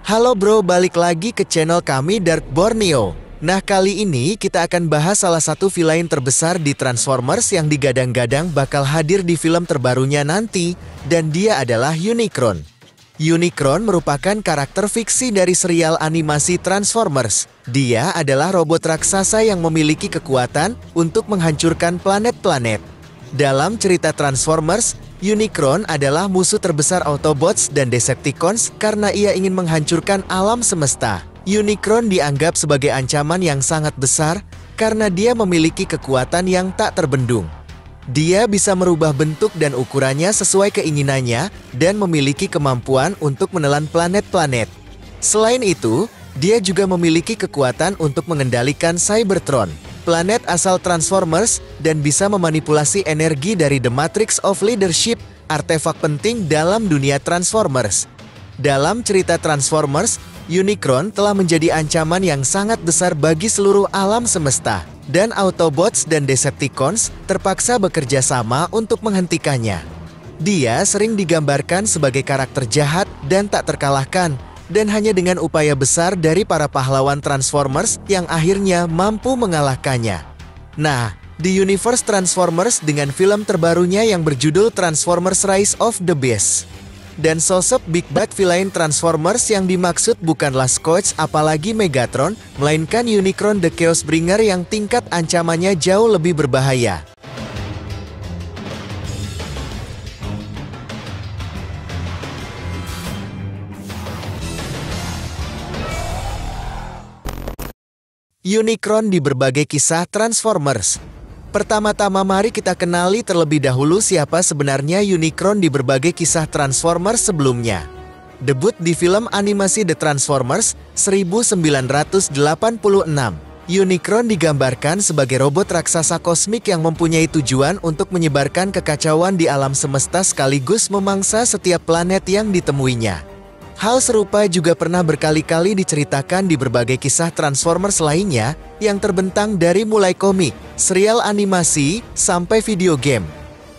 Halo bro, balik lagi ke channel kami Dark Borneo. Nah, kali ini kita akan bahas salah satu villain terbesar di Transformers yang digadang-gadang bakal hadir di film terbarunya nanti, dan dia adalah Unicron. Unicron merupakan karakter fiksi dari serial animasi Transformers. Dia adalah robot raksasa yang memiliki kekuatan untuk menghancurkan planet-planet. Dalam cerita Transformers, Unicron adalah musuh terbesar Autobots dan Decepticons karena ia ingin menghancurkan alam semesta. Unicron dianggap sebagai ancaman yang sangat besar karena dia memiliki kekuatan yang tak terbendung. Dia bisa merubah bentuk dan ukurannya sesuai keinginannya dan memiliki kemampuan untuk menelan planet-planet. Selain itu, dia juga memiliki kekuatan untuk mengendalikan Cybertron, planet asal Transformers, dan bisa memanipulasi energi dari The Matrix of Leadership, artefak penting dalam dunia Transformers. Dalam cerita Transformers, Unicron telah menjadi ancaman yang sangat besar bagi seluruh alam semesta, dan Autobots dan Decepticons terpaksa bekerja sama untuk menghentikannya. Dia sering digambarkan sebagai karakter jahat dan tak terkalahkan, dan hanya dengan upaya besar dari para pahlawan Transformers yang akhirnya mampu mengalahkannya. Nah, di universe Transformers dengan film terbarunya yang berjudul Transformers Rise of the Beasts. Dan sosok Big Bad villain Transformers yang dimaksud bukanlah Scourge apalagi Megatron, melainkan Unicron the Chaos Bringer yang tingkat ancamannya jauh lebih berbahaya. Unicron di berbagai kisah Transformers. Pertama-tama mari kita kenali terlebih dahulu siapa sebenarnya Unicron di berbagai kisah Transformers sebelumnya. Debut di film animasi The Transformers 1986. Unicron digambarkan sebagai robot raksasa kosmik yang mempunyai tujuan untuk menyebarkan kekacauan di alam semesta sekaligus memangsa setiap planet yang ditemuinya. Hal serupa juga pernah berkali-kali diceritakan di berbagai kisah Transformers lainnya yang terbentang dari mulai komik, serial animasi, sampai video game.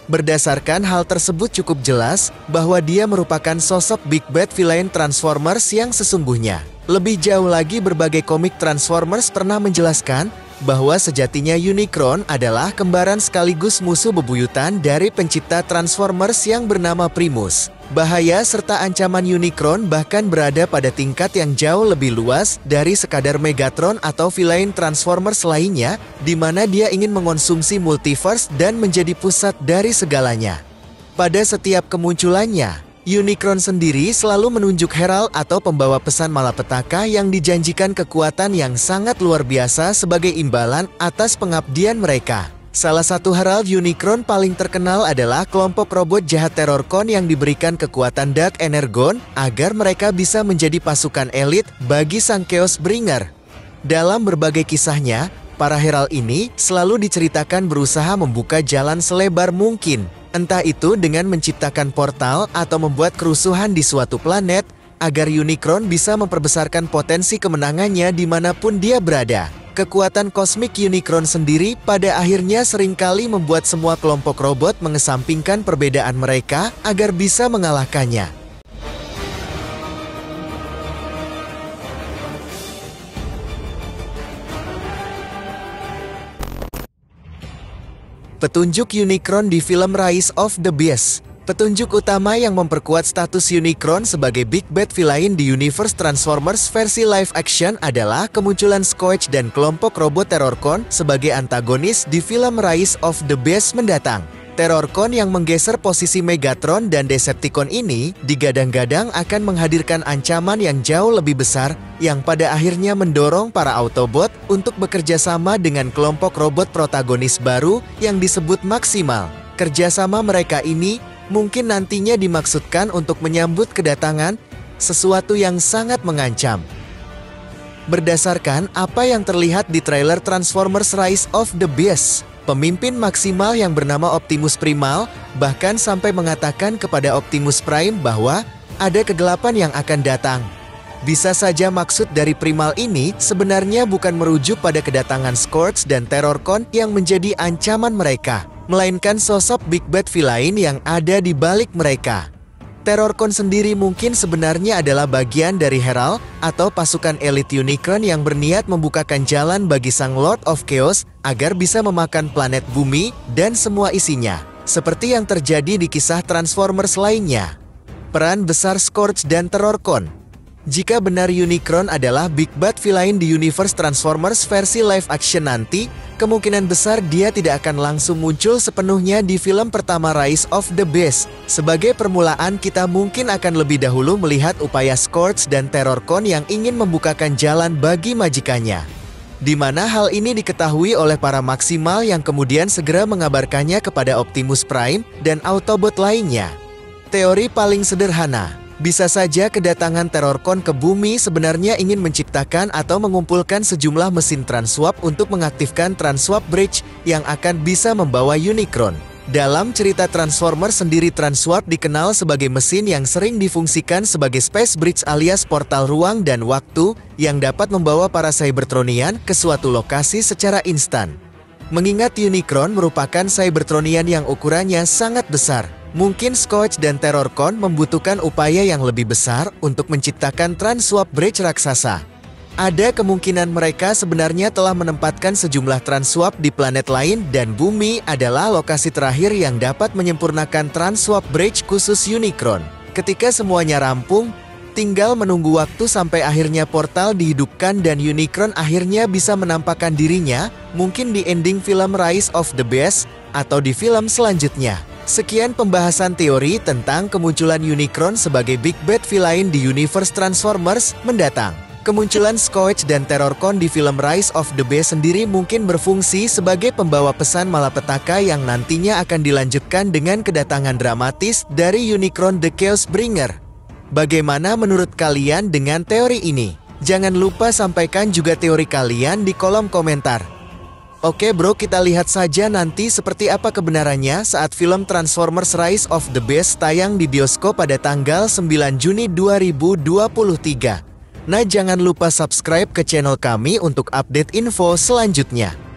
Berdasarkan hal tersebut cukup jelas bahwa dia merupakan sosok Big Bad villain Transformers yang sesungguhnya. Lebih jauh lagi berbagai komik Transformers pernah menjelaskan bahwa sejatinya Unicron adalah kembaran sekaligus musuh bebuyutan dari pencipta Transformers yang bernama Primus. Bahaya serta ancaman Unicron bahkan berada pada tingkat yang jauh lebih luas dari sekadar Megatron atau villain Transformers lainnya, di mana dia ingin mengonsumsi multiverse dan menjadi pusat dari segalanya. Pada setiap kemunculannya, Unicron sendiri selalu menunjuk herald atau pembawa pesan malapetaka yang dijanjikan kekuatan yang sangat luar biasa sebagai imbalan atas pengabdian mereka. Salah satu herald Unicron paling terkenal adalah kelompok robot jahat Terrorcon yang diberikan kekuatan Dark Energon agar mereka bisa menjadi pasukan elit bagi sang Chaos Bringer. Dalam berbagai kisahnya, para herald ini selalu diceritakan berusaha membuka jalan selebar mungkin, entah itu dengan menciptakan portal atau membuat kerusuhan di suatu planet, agar Unicron bisa memperbesarkan potensi kemenangannya dimanapun dia berada. Kekuatan kosmik Unicron sendiri pada akhirnya seringkali membuat semua kelompok robot mengesampingkan perbedaan mereka agar bisa mengalahkannya. Petunjuk Unicron di film Rise of the Beasts. Petunjuk utama yang memperkuat status Unicron sebagai Big Bad villain di universe Transformers versi live action adalah kemunculan Scourge dan kelompok robot Terrorcon sebagai antagonis di film Rise of the Beasts mendatang. Terrorcon yang menggeser posisi Megatron dan Decepticon ini digadang-gadang akan menghadirkan ancaman yang jauh lebih besar yang pada akhirnya mendorong para Autobot untuk bekerja sama dengan kelompok robot protagonis baru yang disebut Maximal. Kerjasama mereka ini mungkin nantinya dimaksudkan untuk menyambut kedatangan sesuatu yang sangat mengancam. Berdasarkan apa yang terlihat di trailer Transformers Rise of the Beasts, pemimpin Maximal yang bernama Optimus Primal bahkan sampai mengatakan kepada Optimus Prime bahwa ada kegelapan yang akan datang. Bisa saja maksud dari Primal ini sebenarnya bukan merujuk pada kedatangan Scourge dan Terrorcon yang menjadi ancaman mereka, melainkan sosok Big Bad villain yang ada di balik mereka. Terrorcon sendiri mungkin sebenarnya adalah bagian dari Herald atau pasukan elit Unicron yang berniat membukakan jalan bagi sang Lord of Chaos agar bisa memakan planet bumi dan semua isinya, seperti yang terjadi di kisah Transformers lainnya. Peran besar Scourge dan Terrorcon. Jika benar Unicron adalah Big Bad Villain di universe Transformers versi live action nanti, kemungkinan besar dia tidak akan langsung muncul sepenuhnya di film pertama Rise of the Beast. Sebagai permulaan, kita mungkin akan lebih dahulu melihat upaya Scourge dan Terrorcon yang ingin membukakan jalan bagi majikannya. Di mana hal ini diketahui oleh para Maximal yang kemudian segera mengabarkannya kepada Optimus Prime dan Autobot lainnya. Teori paling sederhana. Bisa saja kedatangan Terrorcon ke bumi sebenarnya ingin menciptakan atau mengumpulkan sejumlah mesin Transwarp untuk mengaktifkan Transwarp Bridge yang akan bisa membawa Unicron. Dalam cerita Transformers sendiri, Transwarp dikenal sebagai mesin yang sering difungsikan sebagai Space Bridge alias portal ruang dan waktu yang dapat membawa para Cybertronian ke suatu lokasi secara instan. Mengingat Unicron merupakan Cybertronian yang ukurannya sangat besar, mungkin Scourge dan Terrorcon membutuhkan upaya yang lebih besar untuk menciptakan Transwarp Bridge raksasa. Ada kemungkinan mereka sebenarnya telah menempatkan sejumlah Transwarp di planet lain dan bumi adalah lokasi terakhir yang dapat menyempurnakan Transwarp Bridge khusus Unicron. Ketika semuanya rampung, tinggal menunggu waktu sampai akhirnya portal dihidupkan dan Unicron akhirnya bisa menampakkan dirinya, mungkin di ending film Rise of the Beast atau di film selanjutnya. Sekian pembahasan teori tentang kemunculan Unicron sebagai Big Bad Villain di universe Transformers mendatang. Kemunculan Scourge dan Terrorcon di film Rise of the Beast sendiri mungkin berfungsi sebagai pembawa pesan malapetaka yang nantinya akan dilanjutkan dengan kedatangan dramatis dari Unicron the Chaos Bringer. Bagaimana menurut kalian dengan teori ini? Jangan lupa sampaikan juga teori kalian di kolom komentar. Oke bro, kita lihat saja nanti seperti apa kebenarannya saat film Transformers Rise of the Beast tayang di bioskop pada tanggal 9 Juni 2023. Nah, jangan lupa subscribe ke channel kami untuk update info selanjutnya.